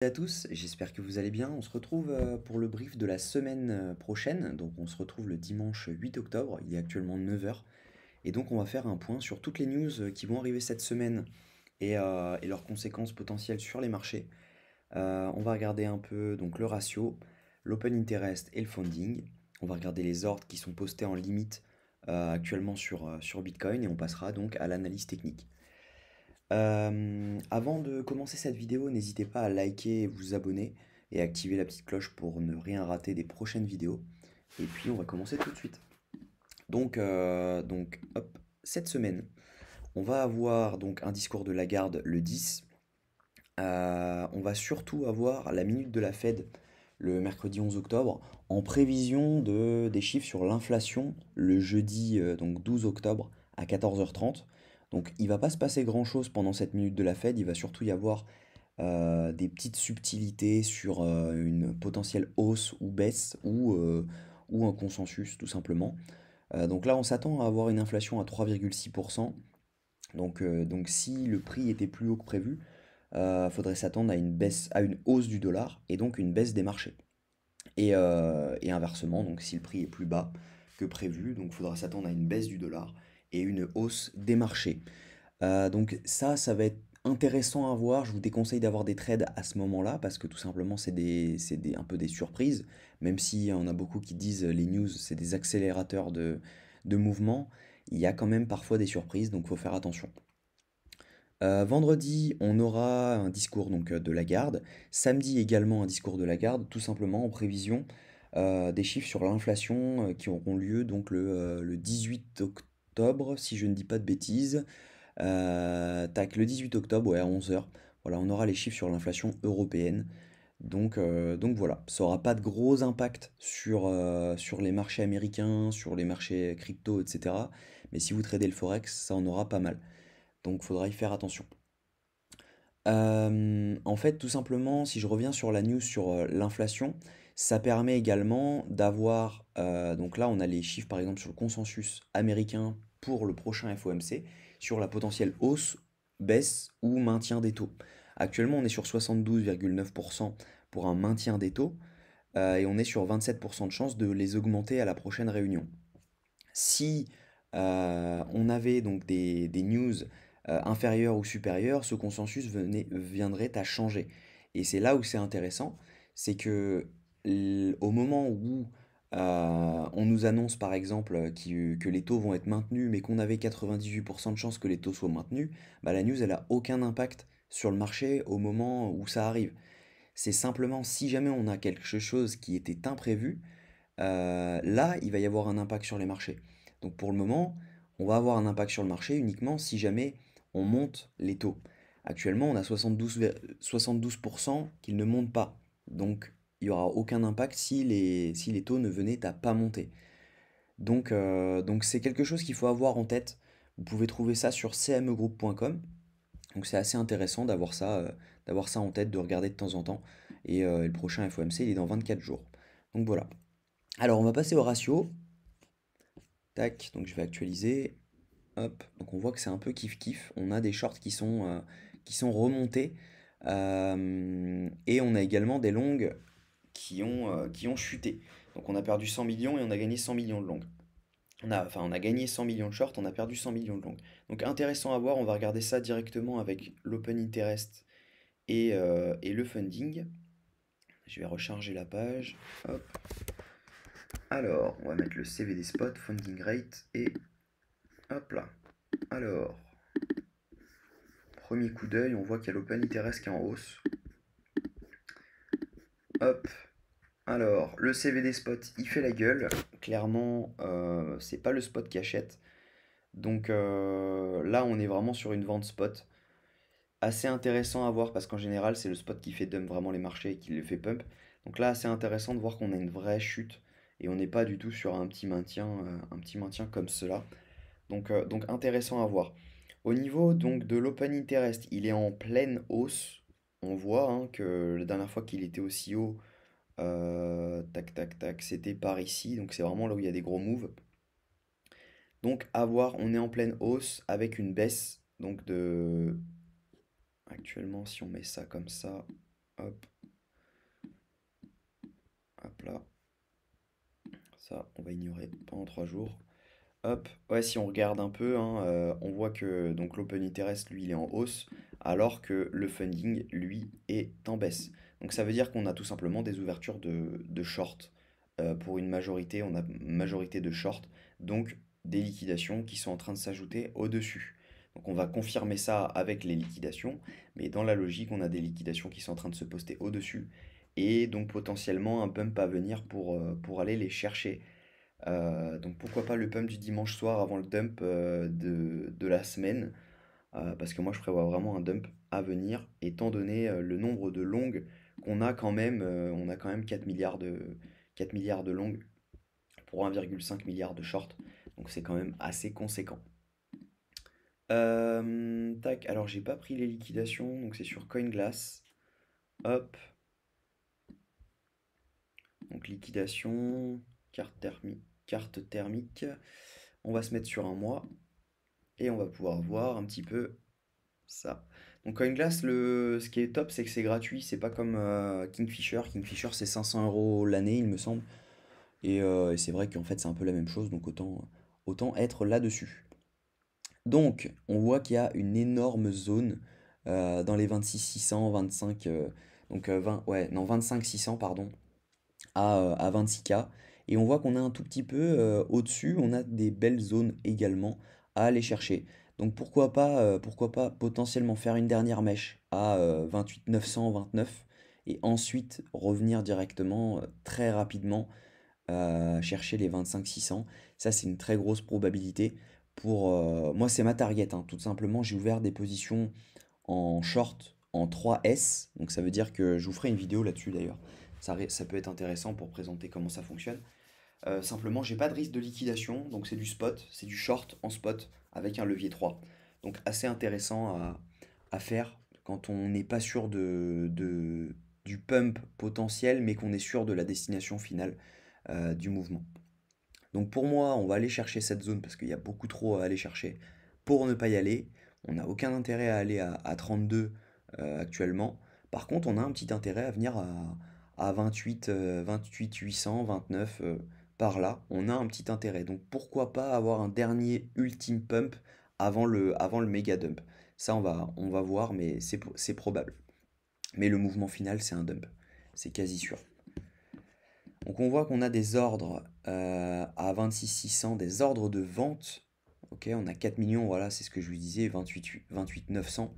À tous, j'espère que vous allez bien. On se retrouve pour le brief de la semaine prochaine. Donc on se retrouve le dimanche 8 octobre, il est actuellement 9 heures. Et donc on va faire un point sur toutes les news qui vont arriver cette semaine et leurs conséquences potentielles sur les marchés. On va regarder un peu donc le ratio, l'open interest et le funding. On va regarder les ordres qui sont postés en limite actuellement sur Bitcoin et on passera donc à l'analyse technique. Avant de commencer cette vidéo, n'hésitez pas à liker et vous abonner et activer la petite cloche pour ne rien rater des prochaines vidéos. Et puis on va commencer tout de suite. Donc hop, cette semaine, on va avoir donc un discours de Lagarde le 10. On va surtout avoir la minute de la Fed le mercredi 11 octobre en prévision des chiffres sur l'inflation le jeudi donc 12 octobre à 14h30. Donc il va pas se passer grand-chose pendant cette minute de la Fed, il va surtout y avoir des petites subtilités sur une potentielle hausse ou baisse ou un consensus tout simplement. Donc là on s'attend à avoir une inflation à 3,6%. Donc si le prix était plus haut que prévu, faudrait s'attendre à une baisse, à une hausse du dollar et donc une baisse des marchés. Et inversement, donc si le prix est plus bas que prévu, donc il faudra s'attendre à une baisse du dollar et une hausse des marchés. Donc ça va être intéressant à voir. Je vous déconseille d'avoir des trades à ce moment-là parce que tout simplement un peu des surprises. Même si on a beaucoup qui disent les news c'est des accélérateurs de mouvement, il y a quand même parfois des surprises, donc il faut faire attention. Vendredi, on aura un discours donc, de Lagarde. Samedi également un discours de Lagarde, tout simplement en prévision des chiffres sur l'inflation qui auront lieu donc le 18 octobre, si je ne dis pas de bêtises. Tac, le 18 octobre, ouais, à 11 heures. Voilà, on aura les chiffres sur l'inflation européenne. Donc voilà, ça aura pas de gros impact sur les marchés américains, sur les marchés crypto, etc. Mais si vous tradez le forex, ça en aura pas mal. Donc faudra y faire attention. En fait, tout simplement, si je reviens sur la news sur l'inflation, ça permet également d'avoir, donc là on a les chiffres par exemple sur le consensus américain pour le prochain FOMC, sur la potentielle hausse, baisse ou maintien des taux. Actuellement on est sur 72,9% pour un maintien des taux, et on est sur 27% de chances de les augmenter à la prochaine réunion. Si on avait donc des news inférieures ou supérieures, ce consensus viendrait à changer. Et c'est là où c'est intéressant, c'est que au moment où on nous annonce par exemple que les taux vont être maintenus, mais qu'on avait 98% de chances que les taux soient maintenus, bah, la news elle a aucun impact sur le marché au moment où ça arrive. C'est simplement si jamais on a quelque chose qui était imprévu, là, il va y avoir un impact sur les marchés. Donc pour le moment, on va avoir un impact sur le marché uniquement si jamais on monte les taux. Actuellement, on a 72% qu'ils ne montent pas. Donc il n'y aura aucun impact si les taux ne venaient à pas monter. Donc c'est quelque chose qu'il faut avoir en tête. Vous pouvez trouver ça sur cmegroup.com. Donc c'est assez intéressant d'avoir ça en tête, de regarder de temps en temps. Et le prochain FOMC, il est dans 24 jours. Donc voilà. Alors on va passer au ratio. Tac, donc je vais actualiser. Hop, donc on voit que c'est un peu kiff-kiff. On a des shorts qui sont remontés. Et on a également des longues qui ont chuté. Donc on a perdu 100 millions et on a gagné 100 millions de longues. On a gagné 100 millions de shorts, on a perdu 100 millions de longues. Donc intéressant à voir, on va regarder ça directement avec l'open interest et le funding. Je vais recharger la page. Hop. Alors, on va mettre le CVD spot, funding rate et hop là. Alors, premier coup d'œil, on voit qu'il y a l'open interest qui est en hausse. Hop. Alors, le CVD spot, il fait la gueule. Clairement, c'est pas le spot qui achète. Donc là, on est vraiment sur une vente spot. Assez intéressant à voir parce qu'en général, c'est le spot qui fait dump vraiment les marchés et qui les fait pump. Donc là, assez intéressant de voir qu'on a une vraie chute et on n'est pas du tout sur un petit maintien comme cela. Donc intéressant à voir. Au niveau donc de l'open interest, il est en pleine hausse. On voit hein, que la dernière fois qu'il était aussi haut, tac tac tac, c'était par ici. Donc c'est vraiment là où il y a des gros moves. Donc à voir, on est en pleine hausse avec une baisse donc de. Actuellement, si on met ça comme ça, hop, hop là. Ça, on va ignorer pendant 3 jours. Hop, ouais, si on regarde un peu, hein, on voit que donc l'Open Interest, lui, il est en hausse, alors que le funding, lui, est en baisse. Donc ça veut dire qu'on a tout simplement des ouvertures de short. Pour une majorité, on a une majorité de short, donc des liquidations qui sont en train de s'ajouter au-dessus. Donc on va confirmer ça avec les liquidations, mais dans la logique, on a des liquidations qui sont en train de se poster au-dessus, et donc potentiellement un pump à venir pour aller les chercher. Donc pourquoi pas le pump du dimanche soir avant le dump de la semaine, parce que moi je prévois vraiment un dump à venir, étant donné le nombre de longues qu'on a quand même, on a quand même 4 milliards de longues pour 1,5 milliard de shorts, donc c'est quand même assez conséquent. Tac, alors j'ai pas pris les liquidations, donc c'est sur CoinGlass. Hop, donc liquidation, carte thermique. On va se mettre sur un mois. Et on va pouvoir voir un petit peu ça. Donc CoinGlass, ce qui est top, c'est que c'est gratuit. C'est pas comme Kingfisher. Kingfisher, c'est 500 € l'année, il me semble. Et c'est vrai qu'en fait, c'est un peu la même chose. Donc autant être là-dessus. Donc, on voit qu'il y a une énorme zone dans les 26 600, 25, donc 20, ouais, non, 25 600, pardon, à 26K. Et on voit qu'on a un tout petit peu au-dessus, on a des belles zones également à aller chercher. Donc pourquoi pas potentiellement faire une dernière mèche à 28 900, 29 et ensuite revenir directement très rapidement chercher les 25 600. Ça, c'est une très grosse probabilité. Moi, c'est ma target, hein. Tout simplement, j'ai ouvert des positions en short en 3S. Donc ça veut dire que je vous ferai une vidéo là-dessus d'ailleurs. Ça peut être intéressant pour présenter comment ça fonctionne. Simplement, j'ai pas de risque de liquidation, donc c'est du spot, c'est du short en spot avec un levier 3. Donc assez intéressant à faire quand on n'est pas sûr du pump potentiel, mais qu'on est sûr de la destination finale du mouvement. Donc pour moi, on va aller chercher cette zone parce qu'il y a beaucoup trop à aller chercher pour ne pas y aller. On n'a aucun intérêt à aller à 32 actuellement. Par contre, on a un petit intérêt à venir à 28, 28 800, 29 par là. On a un petit intérêt. Donc pourquoi pas avoir un dernier ultime pump avant le méga dump. Ça, on va voir, mais c'est probable. Mais le mouvement final, c'est un dump. C'est quasi sûr. Donc on voit qu'on a des ordres à 26 600, des ordres de vente. Ok, on a 4 millions, voilà, c'est ce que je vous disais, 28 900.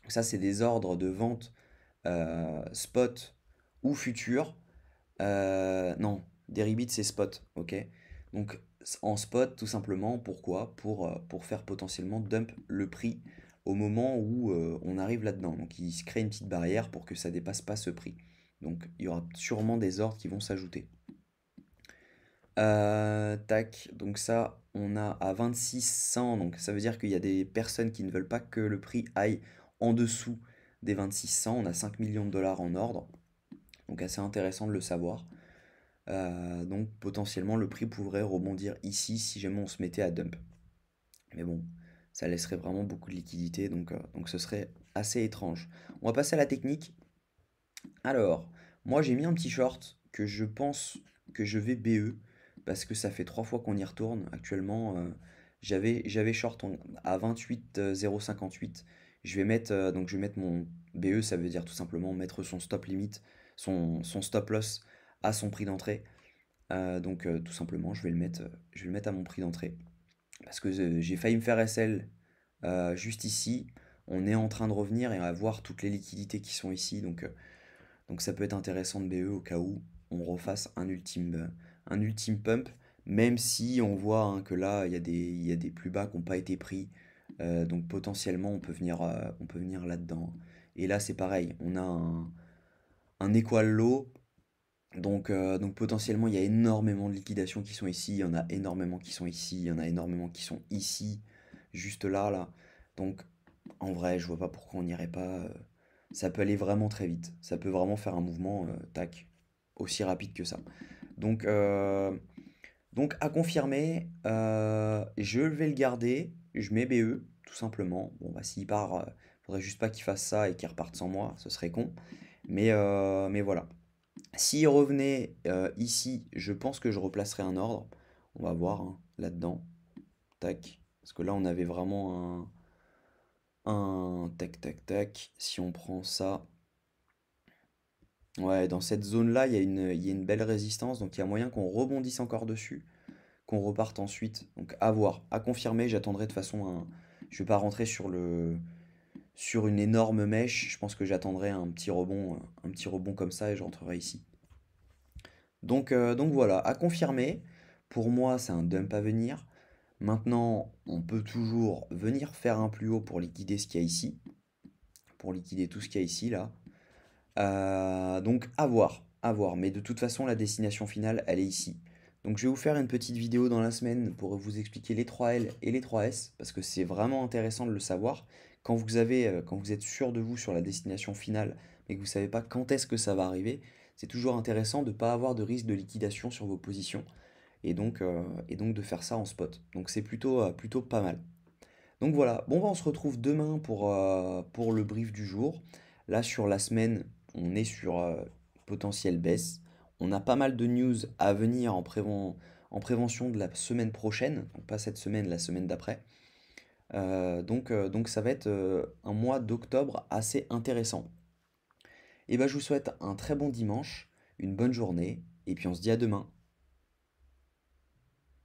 Ça, c'est des ordres de vente spot ou futur. Non, Deribit, c'est spot, ok. Donc en spot, tout simplement, pourquoi? Pour faire potentiellement dump le prix au moment où on arrive là-dedans. Donc il se crée une petite barrière pour que ça dépasse pas ce prix. Donc il y aura sûrement des ordres qui vont s'ajouter. Tac, donc ça, on a à 2600, donc ça veut dire qu'il y a des personnes qui ne veulent pas que le prix aille en dessous des 2600. On a 5 millions de dollars en ordre, donc assez intéressant de le savoir. Donc potentiellement le prix pourrait rebondir ici si jamais on se mettait à dump. Mais bon, ça laisserait vraiment beaucoup de liquidité, donc ce serait assez étrange. On va passer à la technique. Alors, moi j'ai mis un petit short que je pense que je vais BE parce que ça fait 3 fois qu'on y retourne. Actuellement, j'avais short à 28,058. Je vais mettre mon BE, ça veut dire tout simplement mettre son stop limit, son stop loss à son prix d'entrée. Tout simplement, je vais le mettre à mon prix d'entrée parce que j'ai failli me faire SL juste ici. On est en train de revenir et on va voir toutes les liquidités qui sont ici. Donc ça peut être intéressant de BE au cas où on refasse un ultime pump, même si on voit hein, que là, il y a des plus bas qui n'ont pas été pris. Donc potentiellement, on peut venir là-dedans. Et là, c'est pareil, on a un equal low. Donc potentiellement, il y a énormément de liquidations qui sont ici, il y en a énormément qui sont ici, il y en a énormément qui sont ici, juste là, là. Donc en vrai, je vois pas pourquoi on n'irait pas. Ça peut aller vraiment très vite. Ça peut vraiment faire un mouvement, tac, aussi rapide que ça. Donc, euh, donc à confirmer, je vais le garder. Je mets BE, tout simplement. Bon, bah s'il part, faudrait juste pas qu'il fasse ça et qu'il reparte sans moi, ce serait con. Mais voilà. S'il revenait ici, je pense que je replacerai un ordre. On va voir hein, là-dedans. Tac. Parce que là, on avait vraiment un... Tac, tac, tac. Si on prend ça... Ouais, dans cette zone-là, il y a une belle résistance. Donc, il y a moyen qu'on rebondisse encore dessus. Qu'on reparte ensuite. Donc, à voir. À confirmer. J'attendrai de toute façon un... Je vais pas rentrer sur une énorme mèche. Je pense que j'attendrai un petit rebond comme ça et je rentrerai ici. Donc voilà, à confirmer. Pour moi, c'est un dump à venir. Maintenant, on peut toujours venir faire un plus haut pour liquider ce qu'il y a ici. Pour liquider tout ce qu'il y a ici, là. Donc à voir, à voir. Mais de toute façon, la destination finale, elle est ici. Donc je vais vous faire une petite vidéo dans la semaine pour vous expliquer les 3L et les 3S, parce que c'est vraiment intéressant de le savoir. Quand vous êtes sûr de vous sur la destination finale, mais que vous ne savez pas quand est-ce que ça va arriver, c'est toujours intéressant de ne pas avoir de risque de liquidation sur vos positions, et donc de faire ça en spot. Donc c'est plutôt pas mal. Donc voilà, bon bah on se retrouve demain pour le brief du jour. Là sur la semaine, on est sur potentielle baisse. On a pas mal de news à venir en prévention de la semaine prochaine, donc pas cette semaine, la semaine d'après. Donc ça va être un mois d'octobre assez intéressant. Et bah je vous souhaite un très bon dimanche, une bonne journée, et puis on se dit à demain.